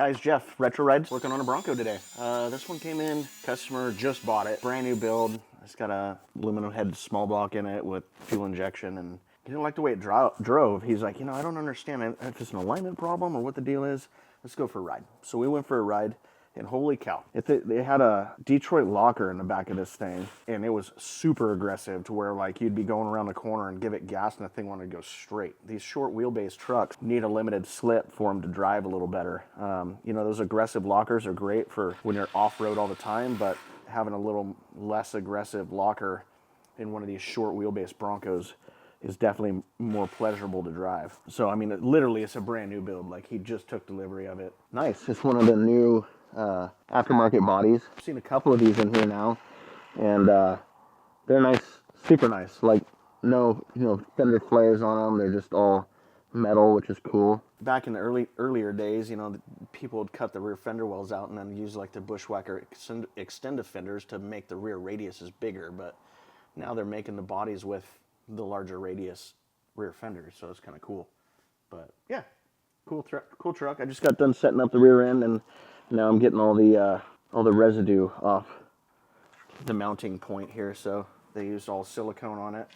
Guys, Jeff, Retro Rides, working on a Bronco today. This one came in, customer just bought it, brand new build. It's got a aluminum head small block in it with fuel injection, and he didn't like the way it drove. He's like, I don't understand if it's an alignment problem or what the deal is. Let's go for a ride. So we went for a ride, and holy cow. They had a Detroit locker in the back of this thing, and it was super aggressive to where like you'd be going around the corner and give it gas and the thing wanted to go straight. These short wheelbase trucks need a limited slip for them to drive a little better. Those aggressive lockers are great for when you're off-road all the time, but having a little less aggressive locker in one of these short wheelbase Broncos is definitely more pleasurable to drive. So, I mean, literally it's a brand new build. Like, he just took delivery of it. Nice. It's one of the new aftermarket bodies. I've seen a couple of these in here now, and they're nice, super nice. Like, no, fender flares on them. They're just all metal, which is cool. Back in the earlier days, people would cut the rear fender wells out and then use like the Bushwhacker extended fenders to make the rear radiuses bigger. But now they're making the bodies with the larger radius rear fenders, so it's kind of cool. But yeah, cool truck. I just got done setting up the rear end, and now I'm getting all the residue off the mounting point here. So they used all silicone on it.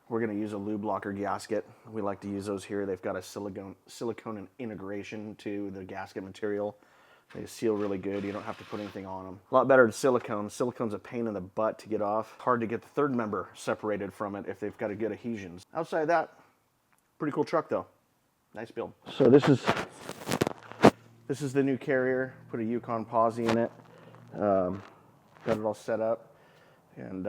We're going to use a lube locker gasket. We like to use those here. They've got a silicone integration to the gasket material. They seal really good. You don't have to put anything on them. A lot better than silicone. Silicone's a pain in the butt to get off. Hard to get the third member separated from it if they've got a good adhesions. Outside of that, pretty cool truck though. Nice build. So this is the new carrier. Put a Yukon posi in it. Got it all set up. And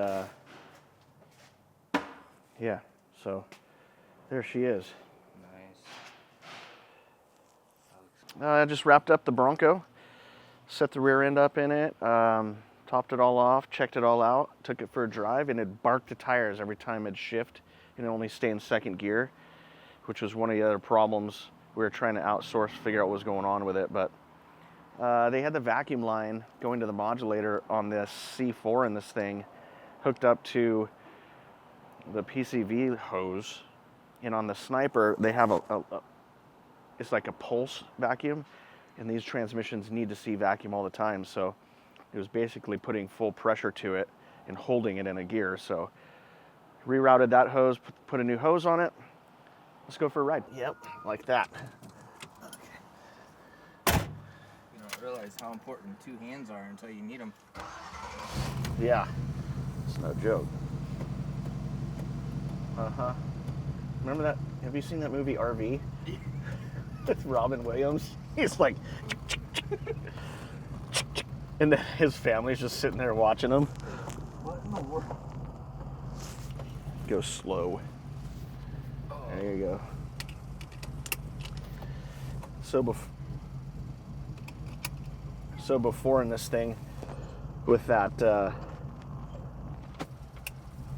yeah, so there she is. Nice. I just wrapped up the Bronco, set the rear end up in it, topped it all off, checked it all out, took it for a drive, and it barked the tires every time it'd shift, and it only stay in second gear, which was one of the other problems we were trying to outsource, figure out what was going on with it. But they had the vacuum line going to the modulator on this C4 in this thing, hooked up to the PCV hose, and on the Sniper they have it's like a pulse vacuum, and these transmissions need to see vacuum all the time, so it was basically putting full pressure to it and holding it in a gear. So rerouted that hose, put a new hose on it. Let's go for a ride. Yep, like that. You don't realize how important two hands are until you need them. Yeah, it's no joke. Remember that? Have you seen that movie RV? With Robin Williams? He's like, and then his family's just sitting there watching him. What in the world? Go slow. Oh. There you go. So before in this thing, with that,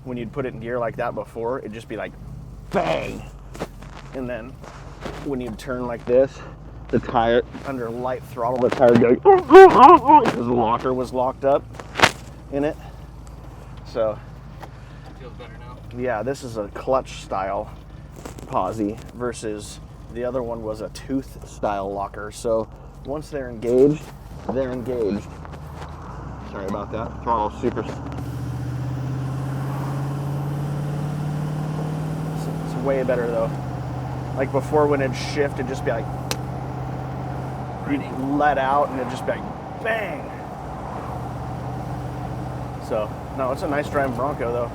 when you'd put it in gear like that before, it'd just be like, bang! And then when you'd turn like this, the tire, under light throttle, the tire would go, because the locker was locked up in it. So, It feels better now? Yeah, this is a clutch style posi versus the other one was a tooth style locker. So once they're engaged, they're engaged. Sorry about that. Throttle super. It's way better though. Like before, when it'd shift, it'd just be like, you'd let out and it'd just be like, bang. So, no, it's a nice driving Bronco though.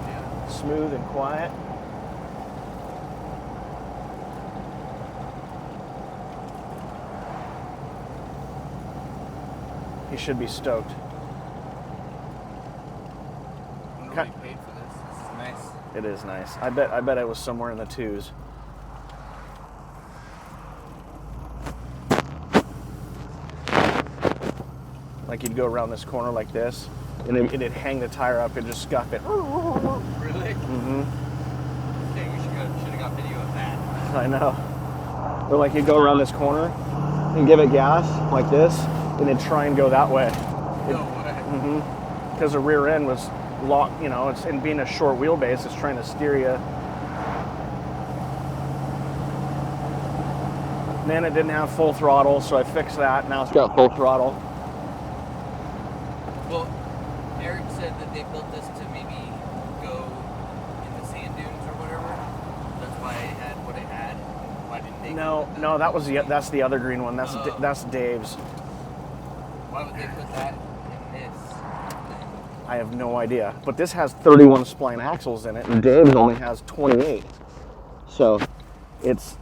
Yeah. Smooth and quiet. He should be stoked. I wonder what he paid for this. This is nice. It is nice. I bet it was somewhere in the twos. Like you'd go around this corner like this, and it'd hang the tire up and just scuff it. Really? Mm-hmm. Dang, we should have got video of that. I know. Or like you'd go around this corner and give it gas like this, and it'd try and go that way. No way. Mm-hmm. Because the rear end was locked, and being a short wheelbase, it's trying to steer you. And then it didn't have full throttle, so I fixed that. Now it's got full throttle. Well, Eric said that they built this to maybe go in the sand dunes or whatever. That's why it had what it had. Why didn't they? No, that's the other green one. That's Dave's. Why would they put that in this? I have no idea. But this has 31 spline axles in it, and Dave's only has 28. So it's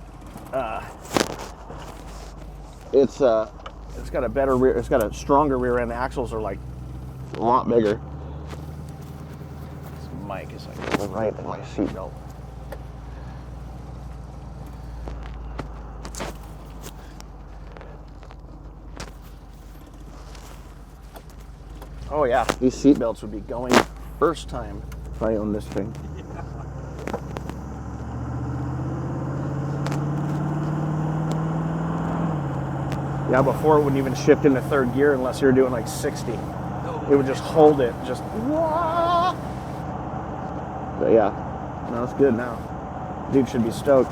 got a better rear. It's got a stronger rear end. The axles are like a lot bigger. This mic is like right in my seatbelt. Oh yeah, these seatbelts would be going first time if I owned this thing. Yeah, before it wouldn't even shift into third gear unless you were doing like 60. It would just hold it, just wah! But yeah, no, it's good now. Dude should be stoked.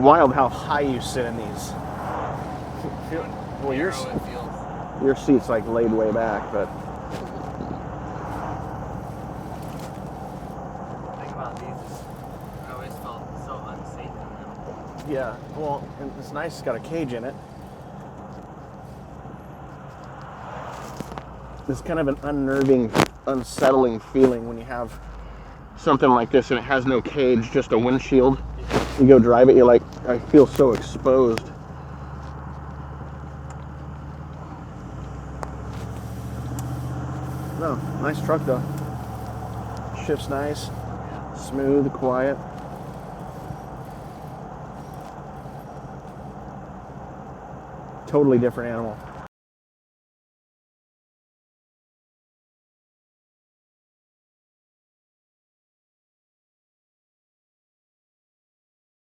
Wild how high you sit in these. Well, your seat's like laid way back, but The thing about these is I always felt so unsafe in them. yeah, well, and it's nice. It's got a cage in it. It's kind of an unnerving, unsettling feeling when you have something like this and it has no cage, just a windshield. You go drive it, you're like, I feel so exposed. No, nice truck though. Shifts nice, smooth, quiet. Totally different animal.